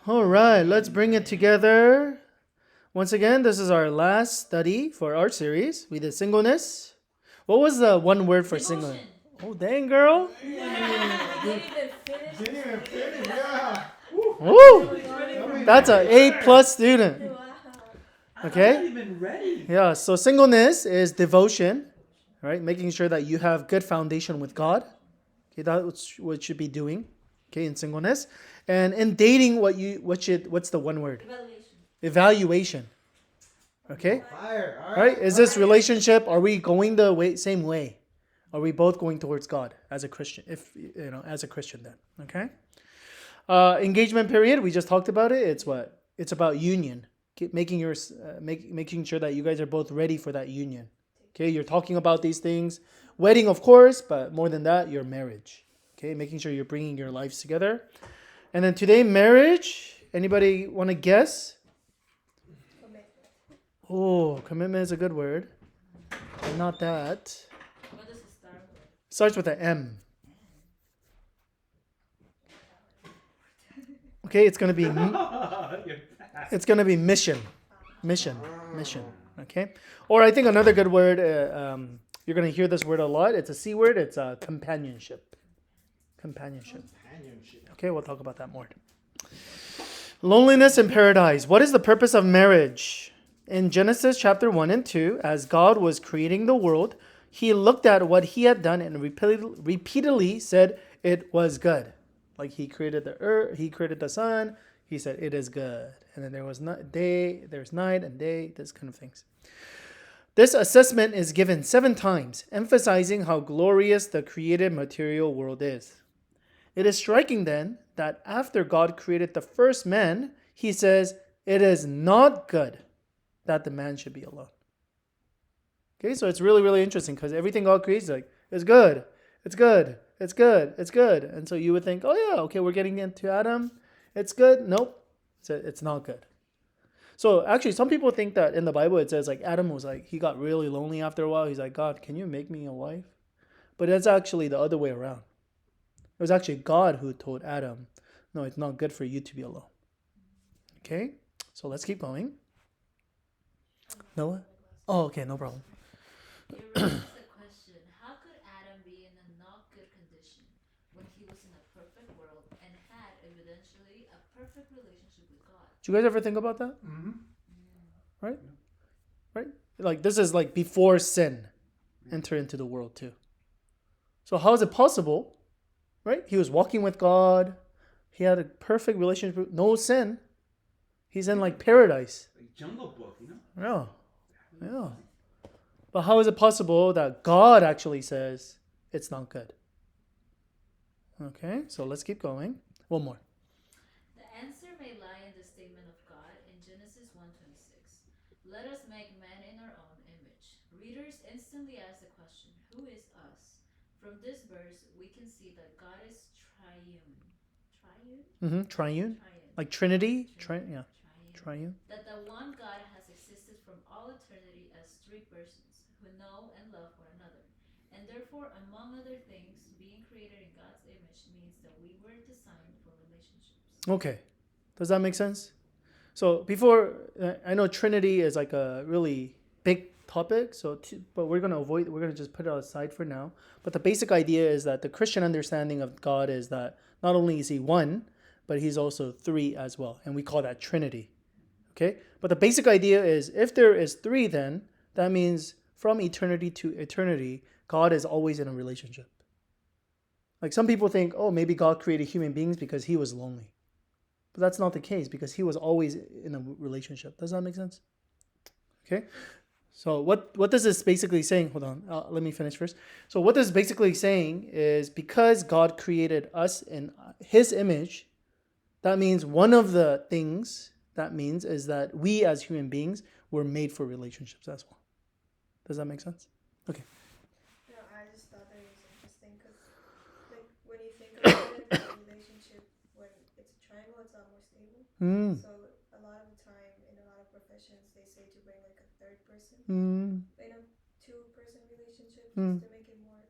All right, let's bring it together. Once again, this is our last study for our series. We did singleness. What was the one word for singleness? Oh, dang, girl. Woo! That's an A+ student. Okay? Yeah, so singleness is devotion, right? Making sure that you have good foundation with God. Okay, that's what you should be doing. Okay, in singleness. And in dating, what's the one word? Evaluation. Okay? Right? Is this relationship, are we going the same way? Are we both going towards God as a Christian? As a Christian then. Okay? Engagement period, we just talked about it. It's what? It's about union. Making sure that you guys are both ready for that union. Okay, you're talking about these things. Wedding, of course, but more than that, your marriage. Okay, making sure you're bringing your lives together. And then today, marriage. Anybody want to guess? Oh, commitment is a good word. But not that. What does it start with? Starts with an M. Okay, it's gonna be mission. Mission. Okay. Or I think another good word. You're gonna hear this word a lot. It's a C word. It's companionship. Companionship. Okay, we'll talk about that more. Loneliness in paradise. What is the purpose of marriage? In Genesis chapter 1 and 2, as God was creating the world, he looked at what he had done and repeatedly said it was good. Like he created the earth, he created the sun, he said it is good. And then there was there's night and day, this kind of things. This assessment is given 7 times, emphasizing how glorious the created material world is. It is striking then that after God created the first man, he says, it is not good that the man should be alone. Okay, so it's really, really interesting because everything God creates is like, it's good, it's good, it's good, it's good. And so you would think, oh yeah, okay, we're getting into Adam. It's good. Nope, it's not good. So actually, some people think that in the Bible it says like Adam was like, he got really lonely after a while. He's like, God, can you make me a wife? But it's actually the other way around. It was actually God who told Adam, no, it's not good for you to be alone. Okay, so let's keep going. Noah? Oh, okay, no problem. You raised the question, how could Adam be in a not good condition when he was in a perfect world and had eventually a perfect relationship with God? Do you guys ever think about that? Right? Right? Like this is like before sin entered into the world too. So how is it possible? Right? He was walking with God. He had a perfect relationship, no sin. He's in like paradise. Like Jungle Book, you know? Yeah. But how is it possible that God actually says it's not good? Okay, so let's keep going. One more. The answer may lie in the statement of God in Genesis 1:26. Let us make man in our own image. Readers instantly ask the question, who is us? From this verse, we can see that God is triune. Triune? Triune. Triune. Like Trinity. Triune. Triune. That the one God has existed from all eternity as 3 persons who know and love one another. And therefore, among other things, being created in God's image means that we were designed for relationships. Okay. Does that make sense? So before, I know Trinity is like a really big topic, but we're going to just put it aside for now. But the basic idea is that the Christian understanding of God is that not only is he one, but he's also 3 as well. And we call that Trinity. Okay? But the basic idea is if there is 3, then that means from eternity to eternity, God is always in a relationship. Like some people think, oh, maybe God created human beings because he was lonely. But that's not the case because he was always in a relationship. Does that make sense? Okay? So what this is basically saying, hold on, let me finish first. So what this is basically saying is because God created us in his image, that means one of the things that means is that we as human beings were made for relationships as well. Does that make sense? Okay. No, I just thought that it was interesting because, like, when you think about it, the relationship, when it's a triangle, it's a lot more stable. So a lot of the time, in a lot of professions, they say to bring like a 3rd person. You know, 2-person relationship just to make it more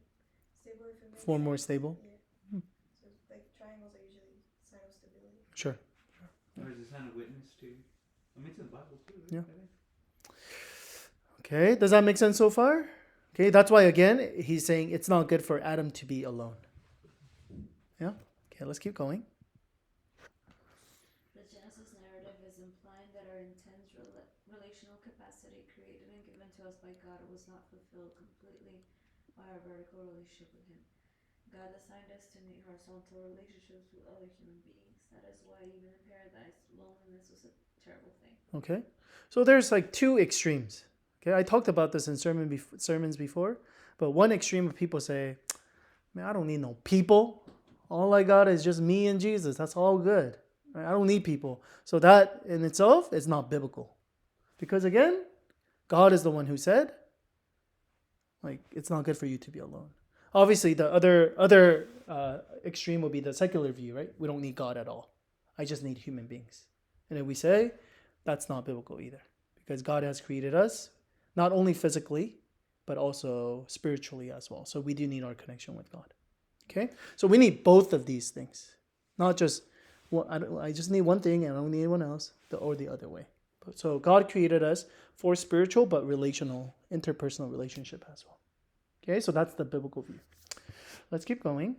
stable. More stable. Yeah. So like triangles are usually sign of stability. Sure. Or is it a sign of witness too? I mean, it's in the Bible too. Right? Yeah. Okay, does that make sense so far? Okay, that's why again he's saying it's not good for Adam to be alone. Yeah. Okay, let's keep going. The Genesis narrative is implying that our intense relational capacity created and given to us by God was not fulfilled completely by our vertical relationship with Him. God assigned us to meet horizontal relationships with other human beings. That is why even in paradise, loneliness was a terrible thing. Okay, so there's like two extremes. Okay, I talked about this in sermons before, but one extreme of people say, man, I don't need no people. All I got is just me and Jesus. That's all good. Right? I don't need people. So that in itself is not biblical. Because again, God is the one who said, like, it's not good for you to be alone. Obviously, the other extreme will be the secular view, right? We don't need God at all. I just need human beings. And if we say, that's not biblical either. Because God has created us, not only physically, but also spiritually as well. So we do need our connection with God. Okay? So we need both of these things. Not just, I just need one thing and I don't need anyone else, or the other way. So God created us for spiritual but relational, interpersonal relationship as well. Okay? So that's the biblical view. Let's keep going.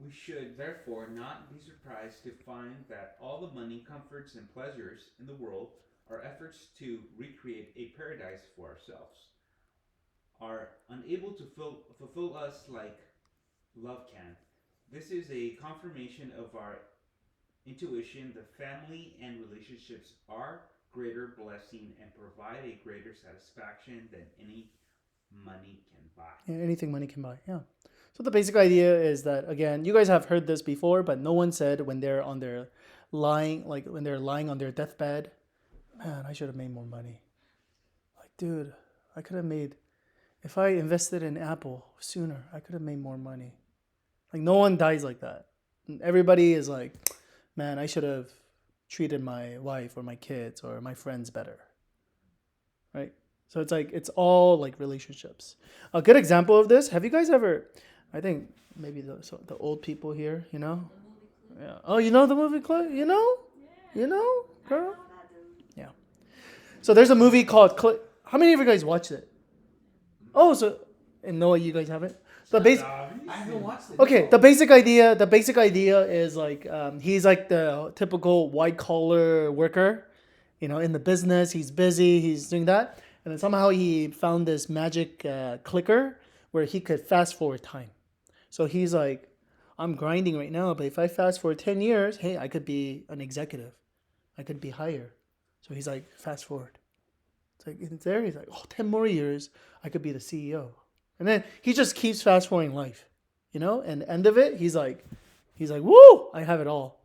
We should therefore not be surprised to find that all the money, comforts, and pleasures in the world are efforts to recreate a paradise for ourselves, are unable to fulfill us like love can. This is a confirmation of our intuition. The family and relationships are greater blessing and provide a greater satisfaction than any money can buy. Yeah, anything money can buy. Yeah. So the basic idea is that, again, you guys have heard this before, but no one said when they're on their lying on their deathbed, man, I should have made more money. Like, dude, I could have made, if I invested in Apple sooner, I could have made more money. Like, no one dies like that. Everybody is like, man, I should have treated my wife or my kids or my friends better. Right? So it's like, it's all like relationships. A good example of this, have you guys ever, I think maybe the old people here, you know? The movie Clue. Yeah. Oh, you know the movie Clue? You know? Yeah. You know, girl? I know that, dude. Yeah. So there's a movie called How many of you guys watched it? Oh, so, and Noah, you guys haven't? The base. I haven't watched it. Okay, the basic idea is like he's like the typical white collar worker, you know, in the business. He's busy. He's doing that, and then somehow he found this magic clicker where he could fast forward time. So he's like, I'm grinding right now, but if I fast forward 10 years, hey, I could be an executive. I could be higher. So he's like, fast forward. It's like, it's there. He's like, 10 more years, I could be the CEO. And then he just keeps fast forwarding life, you know? And the end of it, he's like, woo, I have it all.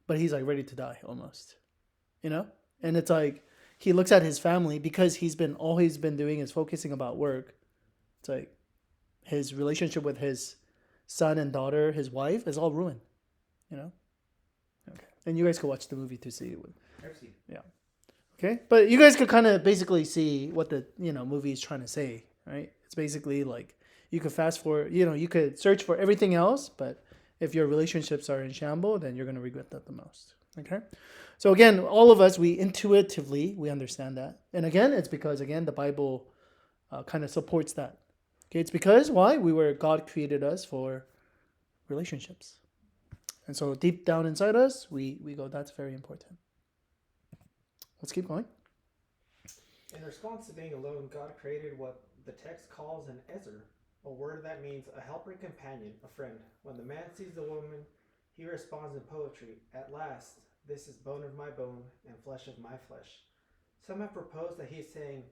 But he's like ready to die almost, you know? And it's like, he looks at his family because all he's been doing is focusing about work. It's like his relationship with his son and daughter, his wife, is all ruined, you know? Okay. And you guys could watch the movie to see it. I've seen it. Yeah. Okay. But you guys could kind of basically see what the, movie is trying to say, right? It's basically like you could fast forward, you could search for everything else, but if your relationships are in shambles, then you're going to regret that the most. Okay. So again, all of us, we intuitively, we understand that. And again, it's because, the Bible kind of supports that. Okay. It's because, why? God created us for relationships. And so deep down inside us, we go, that's very important. Let's keep going. In response to being alone, God created what the text calls an ezer, a word that means a helper, companion, a friend. When the man sees the woman, he responds in poetry, at last, this is bone of my bone and flesh of my flesh. Some have proposed that he's saying,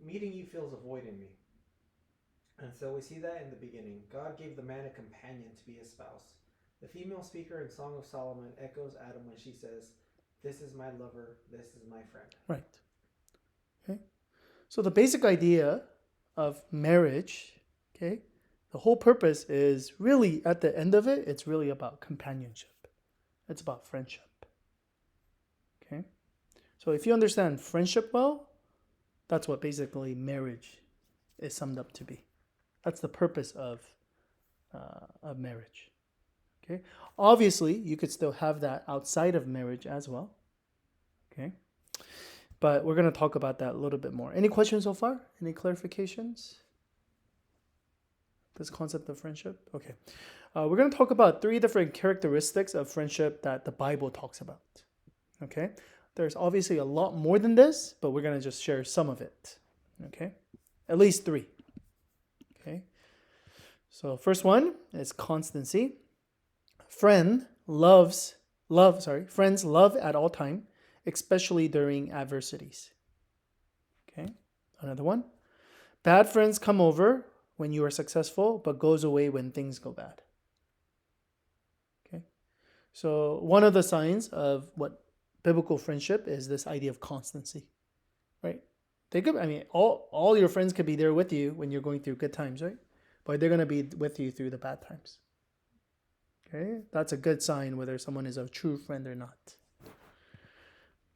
meeting you feels avoiding me. And so we see that in the beginning. God gave the man a companion to be his spouse. The female speaker in Song of Solomon echoes Adam when she says, this is my lover, this is my friend. Right. Okay. So the basic idea of marriage, okay, the whole purpose is really, at the end of it, it's really about companionship. It's about friendship. Okay. So if you understand friendship well, that's what basically marriage is summed up to be. That's the purpose of marriage. Okay. Obviously, you could still have that outside of marriage as well. Okay. But we're going to talk about that a little bit more. Any questions so far? Any clarifications? This concept of friendship? Okay. We're going to talk about 3 different characteristics of friendship that the Bible talks about. Okay. There's obviously a lot more than this, but we're going to just share some of it. Okay. At least 3. Okay. So first one is constancy. Friends love at all time, especially during adversities. Okay. Another one. Bad friends come over when you are successful, but goes away when things go bad. Okay. So one of the signs of what biblical friendship is this idea of constancy, right? All your friends could be there with you when you're going through good times, right? But they're going to be with you through the bad times. Okay, that's a good sign whether someone is a true friend or not.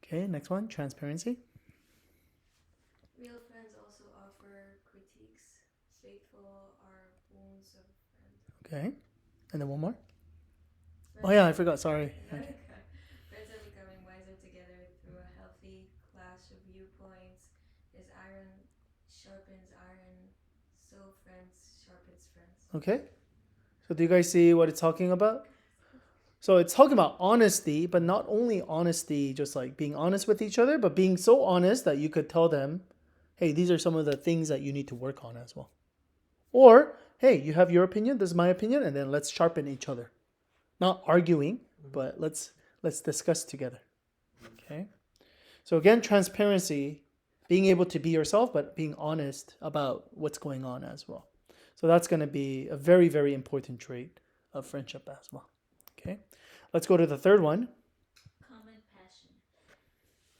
Okay, next one, transparency. Real friends also offer critiques. Faithful are wounds of friends. Okay, and then one more. Friends Oh yeah, I forgot. Sorry. Okay. Friends are becoming wiser together through a healthy clash of viewpoints. As iron sharpens iron, so friends sharpens friends. Okay. So do you guys see what it's talking about? So it's talking about honesty, but not only honesty, just like being honest with each other, but being so honest that you could tell them, hey, these are some of the things that you need to work on as well. Or, hey, you have your opinion, this is my opinion, and then let's sharpen each other. Not arguing, but let's discuss together. Okay? So again, transparency, being able to be yourself, but being honest about what's going on as well. So that's going to be a very, very important trait of friendship as well. Okay, let's go to the third one. Common passion.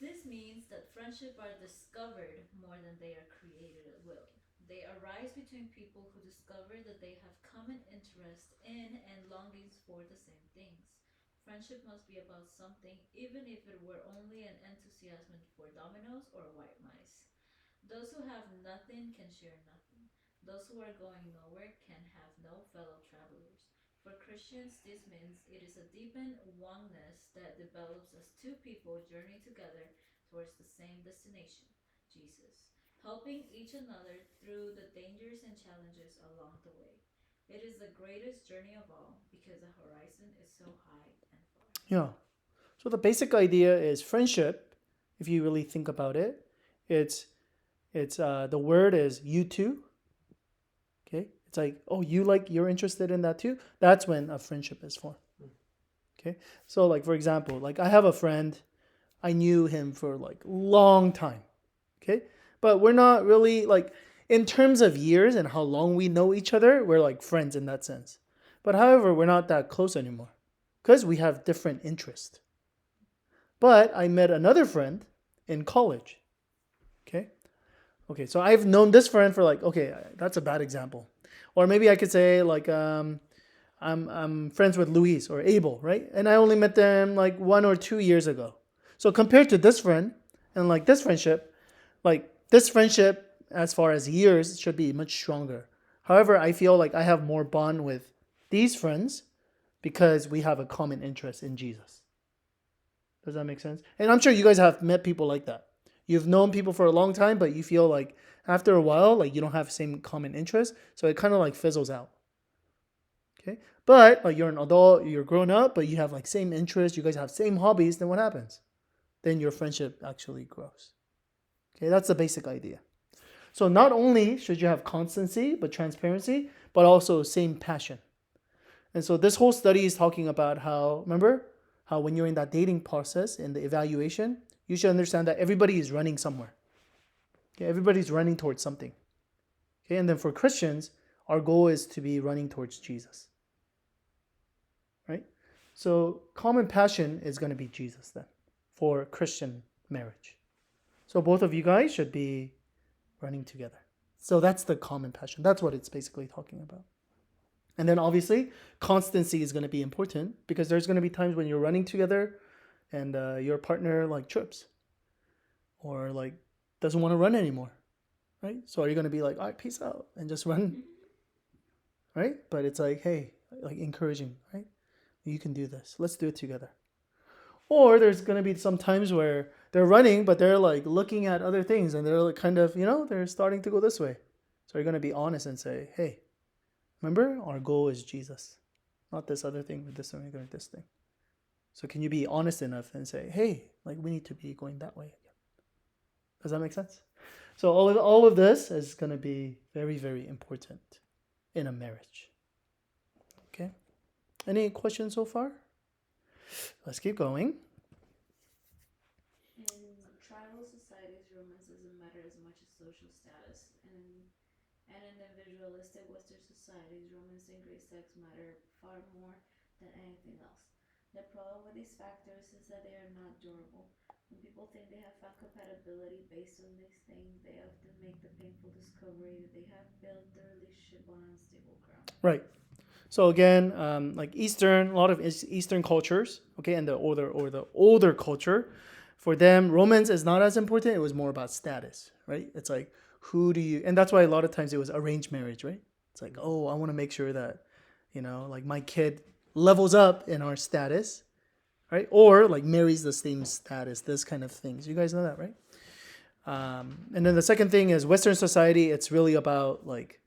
This means that friendship are discovered more than they are created at will. They arise between people who discover that they have common interest in and longings for the same things. Friendship must be about something, even if it were only an enthusiasm for dominoes or white mice. Those who have nothing can share nothing. Those who are going nowhere can have no fellow travelers. For Christians, this means it is a deepened oneness that develops as 2 people journey together towards the same destination, Jesus, helping each another through the dangers and challenges along the way. It is the greatest journey of all because the horizon is so high and far. Yeah. So the basic idea is friendship. If you really think about it, it's the word is you too. Okay, it's like, oh, you're interested in that too. That's when a friendship is formed. Okay, so like for example, like I have a friend, I knew him for like long time. Okay, but we're not really like in terms of years and how long we know each other, we're like friends in that sense. But however, we're not that close anymore because we have different interests. But I met another friend in college. Okay, so I've known this friend for like, okay, that's a bad example. Or maybe I could say like, I'm friends with Luis or Abel, right? And I only met them like 1 or 2 years ago. So compared to this friend and like this friendship as far as years should be much stronger. However, I feel like I have more bond with these friends because we have a common interest in Jesus. Does that make sense? And I'm sure you guys have met people like that. You've known people for a long time, but you feel like after a while, like you don't have the same common interest. So it kind of like fizzles out. Okay. But like you're an adult, you're grown up, but you have like same interests, you guys have same hobbies, then what happens? Then your friendship actually grows. Okay. That's the basic idea. So not only should you have constancy, but transparency, but also same passion. And so this whole study is talking about how when you're in that dating process, in the evaluation, you should understand that everybody is running somewhere. Okay, everybody's running towards something. Okay, and then for Christians, our goal is to be running towards Jesus. Right? So common passion is going to be Jesus then for Christian marriage. So both of you guys should be running together. So that's the common passion. That's what it's basically talking about. And then obviously, constancy is going to be important because there's going to be times when you're running together and your partner like trips or like doesn't want to run anymore, right? So are you going to be like, all right, peace out and just run, right? But it's like, hey, like encouraging, right? You can do this. Let's do it together. Or there's going to be some times where they're running, but they're like looking at other things and they're like kind of, they're starting to go this way. So you're going to be honest and say, hey, remember, our goal is Jesus, not this other thing or this thing or this thing. So can you be honest enough and say, hey, like we need to be going that way again? Does that make sense? So all of this is going to be very, very important in a marriage. Okay? Any questions so far? Let's keep going. In tribal societies, romance doesn't matter as much as social status. And in individualistic Western societies, romance and great sex matter far more than anything else. The problem with these factors is that they are not durable. When people think they have found compatibility based on these things, they often make the painful discovery that they have built their relationship on unstable ground. Right. So again, like a lot of Eastern cultures, okay, and the older culture, for them, romance is not as important. It was more about status, right? It's like, and that's why a lot of times it was arranged marriage, right? It's like, oh, I want to make sure that, like my kid levels up in our status, right? Or like marries the same status, this kind of things. You guys know that, right? And then the second thing is Western society, it's really about like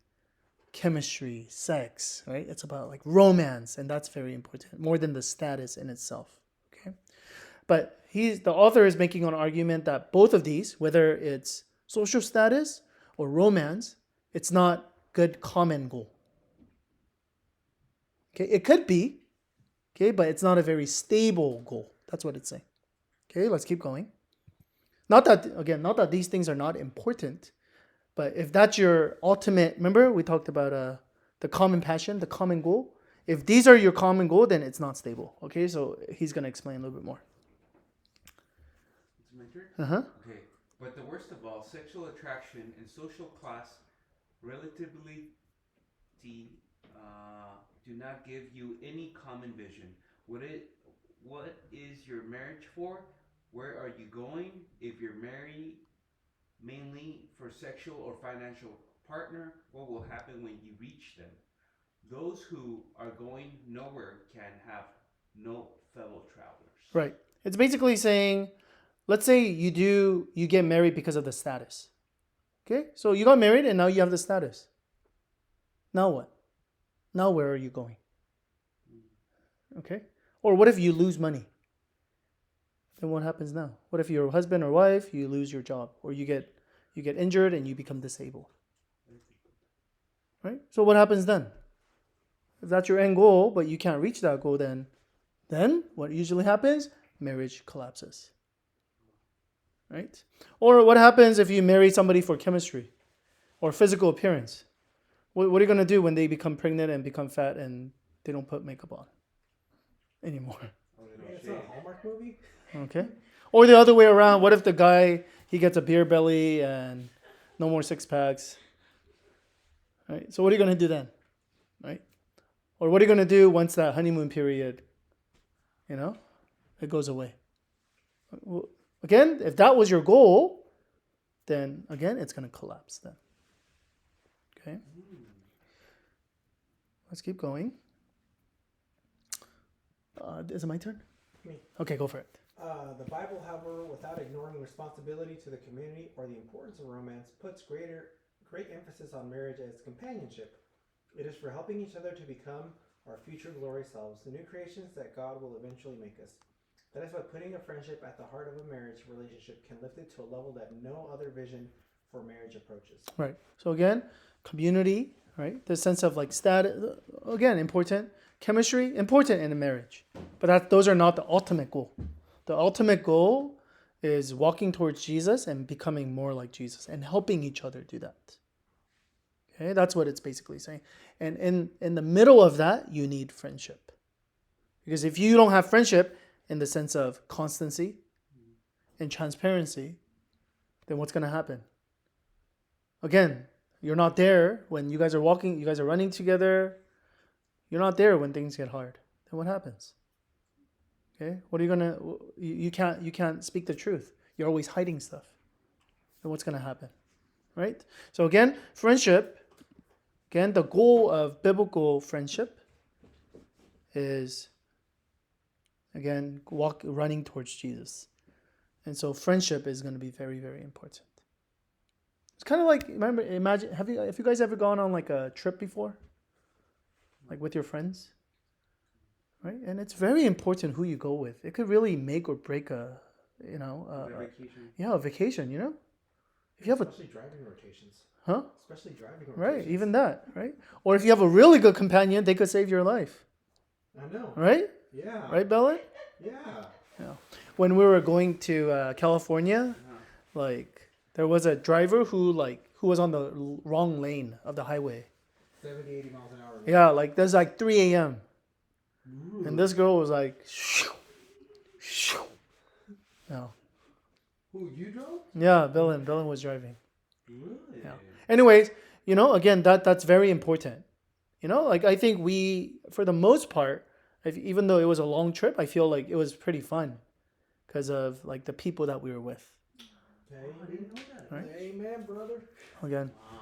chemistry, sex, right? It's about like romance, and that's very important, more than the status in itself, okay? But the author is making an argument that both of these, whether it's social status or romance, it's not good common goal. Okay, it could be, okay, but it's not a very stable goal. That's what it's saying. Okay, let's keep going. Not that these things are not important, but if that's your ultimate, remember we talked about the common passion, the common goal. If these are your common goal, then it's not stable. Okay, so he's going to explain a little bit more. It's my turn? Uh-huh. Okay. But the worst of all, sexual attraction and social class relativity do not give you any common vision. What is your marriage for? Where are you going? If you're married mainly for sexual or financial partner, what will happen when you reach them? Those who are going nowhere can have no fellow travelers. Right. It's basically saying, let's say you get married because of the status. Okay? So you got married and now you have the status. Now what? Now where are you going? Okay? Or what if you lose money? Then what happens now? What if you're a husband or wife, you lose your job, or you get injured and you become disabled? Right? So what happens then? If that's your end goal, but you can't reach that goal, then what usually happens? Marriage collapses. Right? Or what happens if you marry somebody for chemistry or physical appearance? What are you going to do when they become pregnant and become fat and they don't put makeup on anymore? It's not a Hallmark movie. Okay. Or the other way around. What if the guy, he gets a beer belly and no more six packs? Right? So what are you going to do then? Right? Or what are you going to do once that honeymoon period, it goes away? Again, if that was your goal, then again, it's going to collapse then. Okay. Let's keep going. Is it my turn? Me. Okay, go for it. The Bible, however, without ignoring responsibility to the community or the importance of romance, puts great emphasis on marriage as companionship. It is for helping each other to become our future glory selves, the new creations that God will eventually make us. That is why putting a friendship at the heart of a marriage relationship can lift it to a level that no other vision for marriage approaches. Right. So again, community, right? The sense of like status, again, important. Chemistry, important in a marriage. But those are not the ultimate goal. The ultimate goal is walking towards Jesus and becoming more like Jesus and helping each other do that. Okay, that's what it's basically saying. And in the middle of that, you need friendship. Because if you don't have friendship in the sense of constancy and transparency, then what's going to happen? Again, you're not there when you guys are running together. You're not there when things get hard. Then what happens? Okay, what are you gonna? You can't speak the truth. You're always hiding stuff. Then what's gonna happen? Right. So again, friendship. Again, the goal of biblical friendship is again, running towards Jesus. And so friendship is going to be very, very important. It's kind of like, imagine, have you guys ever gone on like a trip before? Like with your friends? Right? And it's very important who you go with. It could really make or break a Vacation. vacation, you know? If you have Especially driving rotations. Huh? Especially driving rotations. Right, even that, right? Or if you have a really good companion, they could save your life. I know. Right? Yeah. Right, Bella? Yeah. When we were going to California, Uh-huh. like there was a driver who was on the wrong lane of the highway. 70, 80 miles an hour. Yeah, like there's like 3 a.m. Ooh. and this girl was like, shoo, shoo. No. Who, you drove? Yeah, Dylan was driving. Really? Yeah. Anyways, again, that's very important. Like I think for the most part, even though it was a long trip, I feel like it was pretty fun because of like the people that we were with. Oh, I didn't know that. Right. Amen, brother. Again. Wow.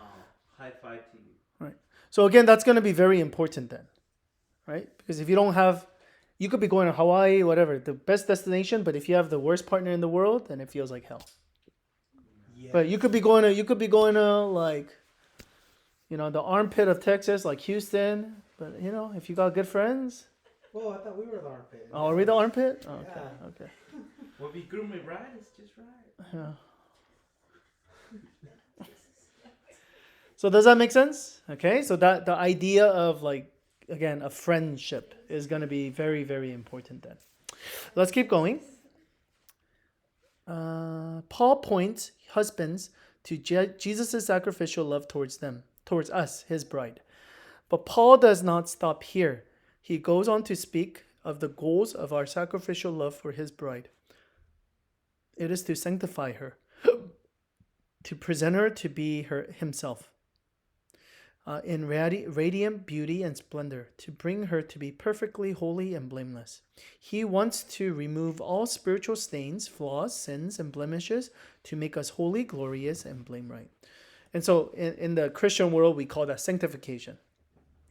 High five to you. So again, that's going to be very important then, right? Because if you don't have, you could be going to Hawaii, whatever, the best destination, but if you have the worst partner in the world, then it feels like hell. Yeah. But you could be going to like, the armpit of Texas, like Houston. But if you got good friends, Well, I thought we were the armpit. are we the armpit? Oh, okay, Yeah. okay. Well, if you groom it right, it's just right. Yeah. So does that make sense? Okay, so that the idea of like, again, a friendship is going to be very, very important then. Let's keep going. Paul points husbands to Jesus' sacrificial love towards us, his bride. But Paul does not stop here. He goes on to speak of the goals of our sacrificial love for his bride. It is to sanctify her, to present her to be himself. In radiant beauty and splendor, to bring her to be perfectly holy and blameless. He wants to remove all spiritual stains, flaws, sins, and blemishes to make us holy, glorious, and blame right. And so in the Christian world, we call that sanctification,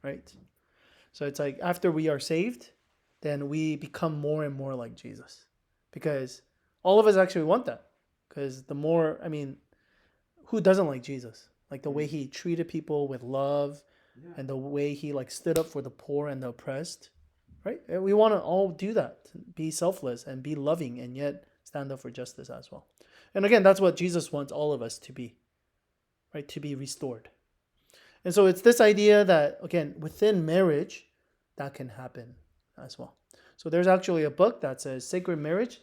right? So it's like after we are saved, then we become more and more like Jesus. Because all of us actually want that. Because who doesn't like Jesus? Like the way he treated people with love and the way he like stood up for the poor and the oppressed, right? And we want to all do that, be selfless and be loving and yet stand up for justice as well. And again, that's what Jesus wants all of us to be, right? To be restored. And so it's this idea that, again, within marriage, that can happen as well. So there's actually a book that says Sacred Marriage.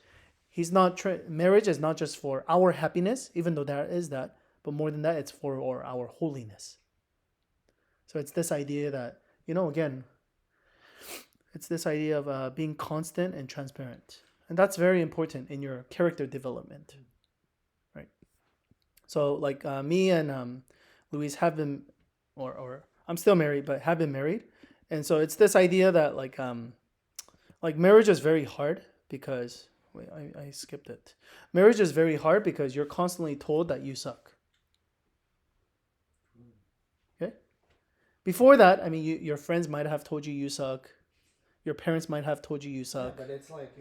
Marriage is not just for our happiness, even though there is that, but more than that, it's for our holiness. So it's this idea that, again, it's this idea of being constant and transparent. And that's very important in your character development, right? So like me and Luis have been, or I'm still married, but have been married. And so it's this idea that like marriage is very hard because, wait, I skipped it. Marriage is very hard because you're constantly told that you suck. Before that, your friends might have told you suck. Your parents might have told you suck. Yeah, but it's like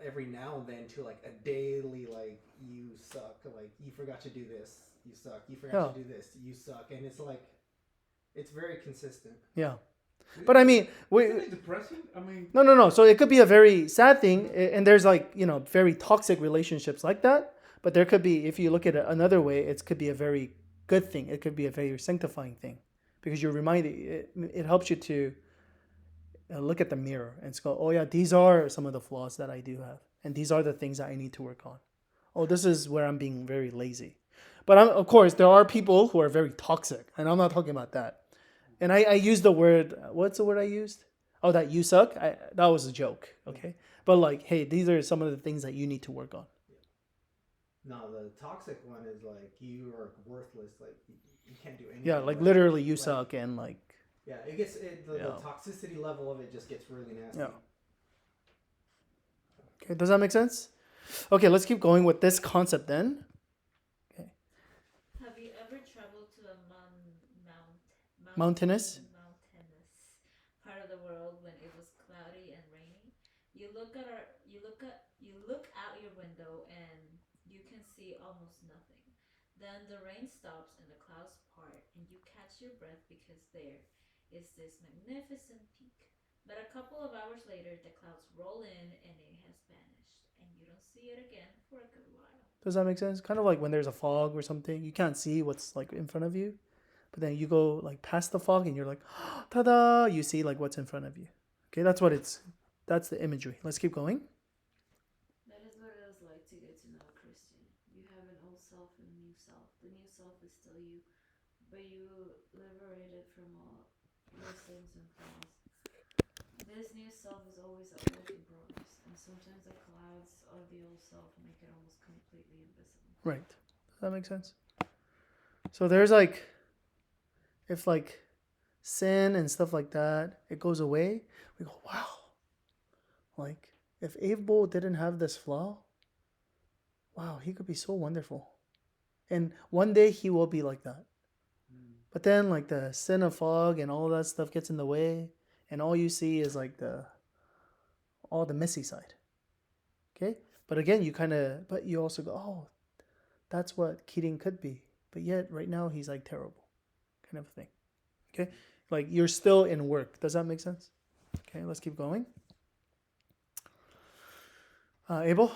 every now and then to like a daily like you suck. Like you forgot to do this, you suck. You forgot to do this, you suck. And it's like it's very consistent. Yeah, but Isn't it depressing? No. So it could be a very sad thing, and there's like very toxic relationships like that. But there could be, if you look at it another way, it could be a very good thing. It could be a very sanctifying thing. Because you're reminded, it helps you to look at the mirror and go, oh yeah, these are some of the flaws that I do have. And these are the things that I need to work on. Oh, this is where I'm being very lazy. But of course, there are people who are very toxic. And I'm not talking about that. And I used the word, what's the word I used? Oh, that you suck? That was a joke, okay? But like, hey, these are some of the things that you need to work on. No, the toxic one is like you are worthless. Like you can't do anything. Yeah, like literally you suck and like. Yeah, it gets the toxicity level of it just gets really nasty. Yeah. Okay, does that make sense? Okay, let's keep going with this concept then. Okay. Have you ever traveled to a Mountainous part of the world when it was cloudy and rainy? You look out your window and you can see almost nothing. Then the rain stops and the clouds part, and you catch your breath because there is this magnificent peak. But a couple of hours later, the clouds roll in and it has vanished, and you don't see it again for a good while. Does that make sense? Kind of like when there's a fog or something, you can't see what's like in front of you, but then you go like past the fog and you're like, ta-da! You see like what's in front of you. Okay, that's the imagery. Let's keep going. That is what it was like to get to know a Christian. You have an old self and a new self. The new self is still you, but you liberated from all your sins and flaws. This new self is always a work in progress, and sometimes the clouds of the old self make it almost completely invisible. Right. Does that make sense? So there's like, if like sin and stuff like that, it goes away, we go, wow. Like, if Abel didn't have this flaw, wow, he could be so wonderful. And one day he will be like that. But then like the sin of fog and all that stuff gets in the way, and all you see is like all the messy side. Okay? But again, but you also go, oh, that's what Keating could be. But yet right now he's like terrible. Kind of a thing. Okay? Like you're still in work. Does that make sense? Okay, let's keep going. Abel?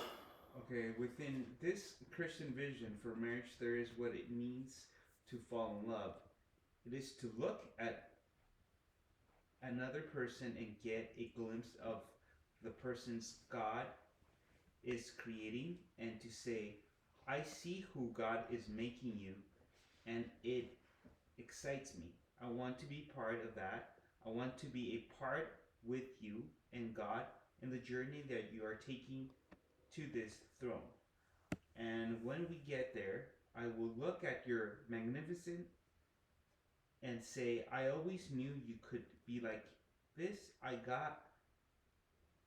Okay, within this Christian vision for marriage, there is what it means to fall in love. It is to look at another person and get a glimpse of the person's God is creating, and to say, I see who God is making you, and it excites me. I want to be part of that. I want to be a part with you and God in the journey that you are taking to this throne. And when we get there, I will look at your magnificent and say, I always knew you could be like this. I got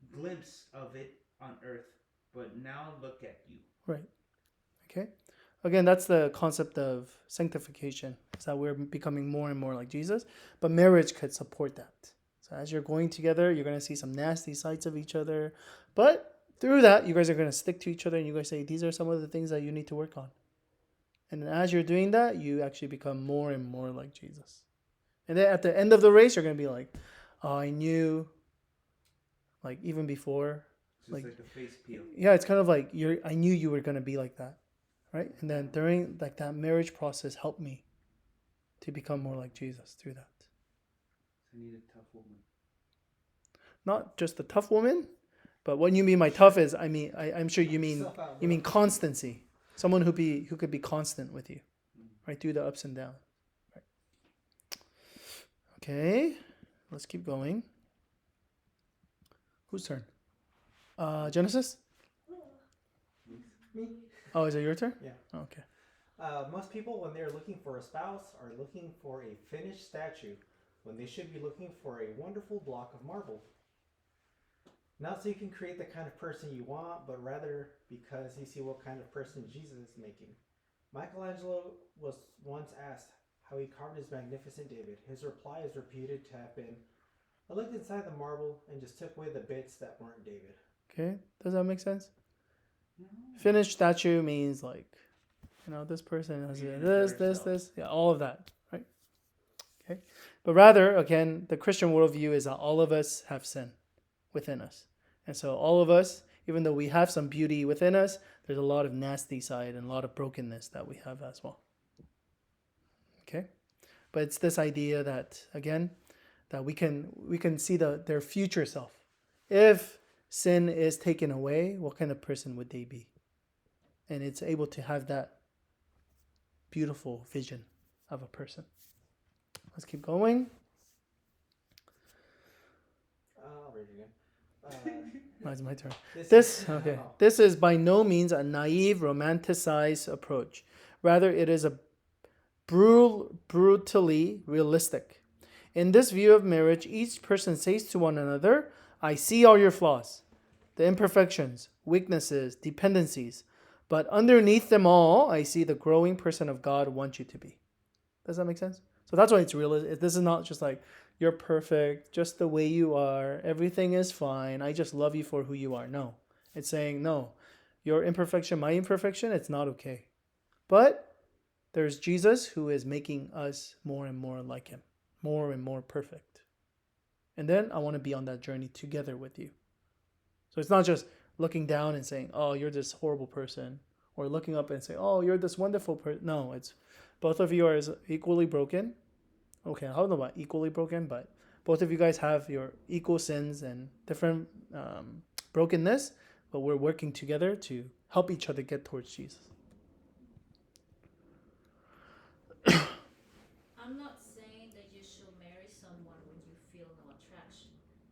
a glimpse of it on earth, but now look at you. Right. Okay. Again, that's the concept of sanctification. Is that we're becoming more and more like Jesus. But marriage could support that. So as you're going together, you're going to see some nasty sides of each other. But through that, you guys are going to stick to each other and you guys say, these are some of the things that you need to work on. And then as you're doing that, you actually become more and more like Jesus. And then at the end of the race, you're going to be like, oh, I knew, like even before. Just like a face peel. Yeah, it's kind of like I knew you were going to be like that. Right? And then during like that marriage process helped me to become more like Jesus through that. I need a tough woman. Not just a tough woman, but what you mean by tough is, I'm sure you mean constancy. Someone who could be constant with you, right, through the ups and downs. Right. Okay, let's keep going. Whose turn? Genesis? Me? Oh, is it your turn? Yeah. Okay. Most people, when they're looking for a spouse, are looking for a finished statue, when they should be looking for a wonderful block of marble. Not so you can create the kind of person you want, but rather because you see what kind of person Jesus is making. Michelangelo was once asked how he carved his magnificent David. His reply is reputed to have been, I looked inside the marble and just took away the bits that weren't David. Okay, does that make sense? Finished statue means like, this person has this, yeah, all of that, right? Okay, but rather, again, the Christian worldview is that all of us have sin within us. And so all of us, even though we have some beauty within us, there's a lot of nasty side and a lot of brokenness that we have as well. Okay? But it's this idea that, again, that we can see their future self. If sin is taken away, what kind of person would they be? And it's able to have that beautiful vision of a person. Let's keep going. I'll read it again. It's my turn. This This is by no means a naive, romanticized approach. Rather, it is a brutally realistic. In this view of marriage, each person says to one another, I see all your flaws, the imperfections, weaknesses, dependencies, but underneath them all, I see the growing person of God wants you to be. Does that make sense? So that's why it's real. This is not just like you're perfect just the way you are. Everything is fine. I just love you for who you are. No. It's saying, no, your imperfection, my imperfection, it's not okay. But there's Jesus who is making us more and more like him, more and more perfect. And then I want to be on that journey together with you. So it's not just looking down and saying, oh, you're this horrible person, or looking up and saying, oh, you're this wonderful person. No, it's both of you are equally broken. Okay, I don't know about equally broken, but both of you guys have your equal sins and different brokenness, but we're working together to help each other get towards Jesus. I'm not saying that you should marry someone when you feel no attraction.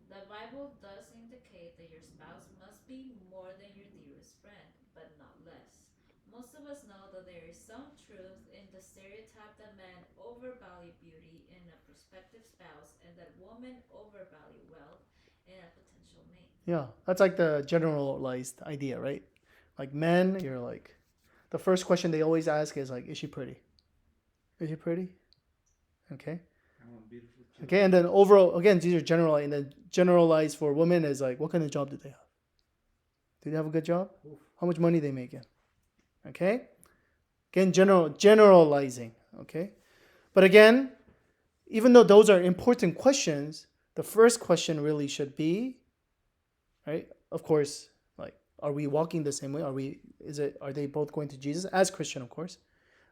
The Bible does indicate that your spouse must be more than your dearest friend, but not less. Most of us know that there is some truth in the stereotype that men overvalue beauty in a prospective spouse and that women overvalue wealth in a potential mate. Yeah, that's like the generalized idea, right? Like men, you're like, the first question they always ask is like, is she pretty? Is she pretty? Okay. I want beautiful children. Okay, and then overall, again, these are generalized, and then generalized for women is like, what kind of job do they have? Do they have a good job? Oof. How much money they making? Okay? Again, generalizing, okay? But again, even though those are important questions, the first question really should be, right? Of course, like, are we walking the same way? Are they both going to Jesus? As Christian, of course.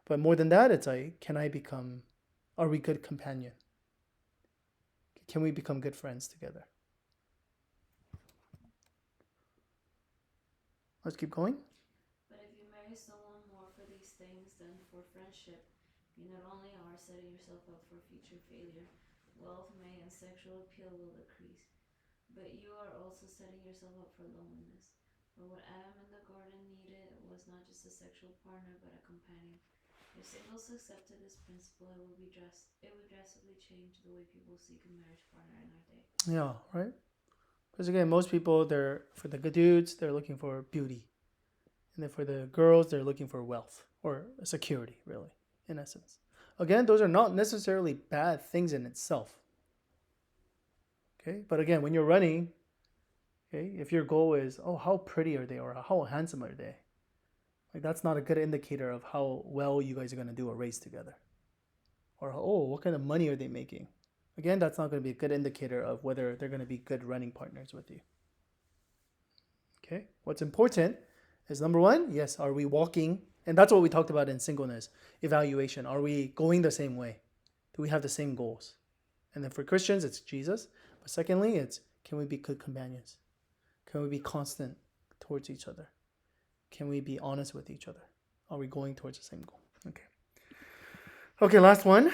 But more than that, it's like, are we good companion? Can we become good friends together? Let's keep going. But if you marry someone more for these things than for friendship, you not only are setting yourself up for future failure, wealth may and sexual appeal will decrease, but you are also setting yourself up for loneliness. For what Adam in the garden needed was not just a sexual partner, but a companion. If singles accepted this principle, it would drastically change the way people seek a marriage partner in our day. Yeah, right? Because again, most people, for the good dudes, they're looking for beauty. And then for the girls, they're looking for wealth or security, really, in essence. Again, those are not necessarily bad things in itself. Okay? But again, when you're running, okay, if your goal is, oh, how pretty are they or how handsome are they? Like, that's not a good indicator of how well you guys are going to do a race together. Or, oh, what kind of money are they making? Again, that's not going to be a good indicator of whether they're going to be good running partners with you. Okay? What's important is, number one, yes, are we walking? And that's what we talked about in singleness evaluation. Are we going the same way? Do we have the same goals? And then for Christians, it's Jesus. But secondly, it's, can we be good companions? Can we be constant towards each other? Can we be honest with each other? Are we going towards the same goal? Okay. Okay, last one.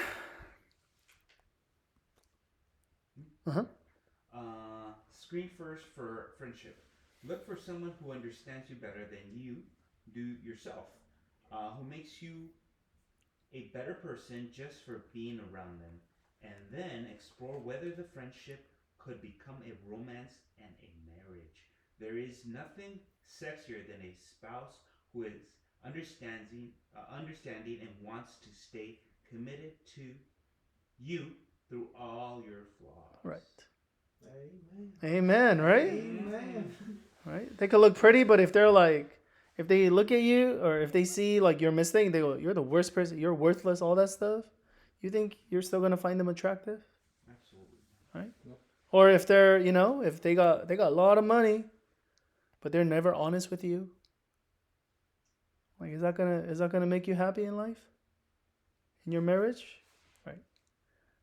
Screen first for friendship. Look for someone who understands you better than you do yourself, who makes you a better person just for being around them, and then explore whether the friendship could become a romance and a marriage. There is nothing sexier than a spouse who is understanding and wants to stay committed to you through all your flaws. Right. Amen. Amen, right? Amen. Right? They could look pretty, but if they look at you or if they see like your mistake, they go, you're the worst person, you're worthless, all that stuff. You think you're still going to find them attractive? Absolutely. Right? Nope. Or if they're, if they got a lot of money, but they're never honest with you. Like, is that gonna make you happy in life? In your marriage? Right.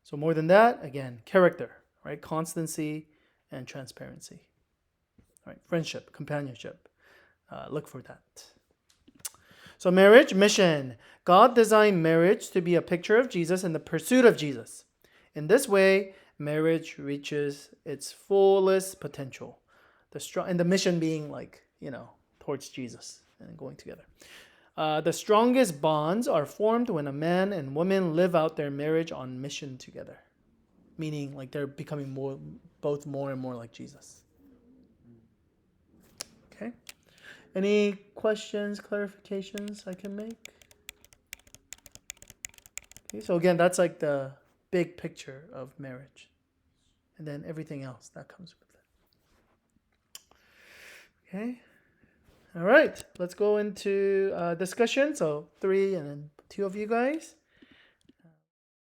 So more than that, again, character, right? Constancy and transparency. Right? Friendship, companionship. Look for that. So marriage, mission. God designed marriage to be a picture of Jesus and the pursuit of Jesus. In this way, marriage reaches its fullest potential. And the mission being towards Jesus and going together. The strongest bonds are formed when a man and woman live out their marriage on mission together. Meaning like they're becoming both more and more like Jesus. Okay. Any questions, clarifications I can make? Okay, so again, that's like the big picture of marriage. and then everything else that comes with it. Okay. All right. Let's go into discussion. So 3 and then 2 of you guys.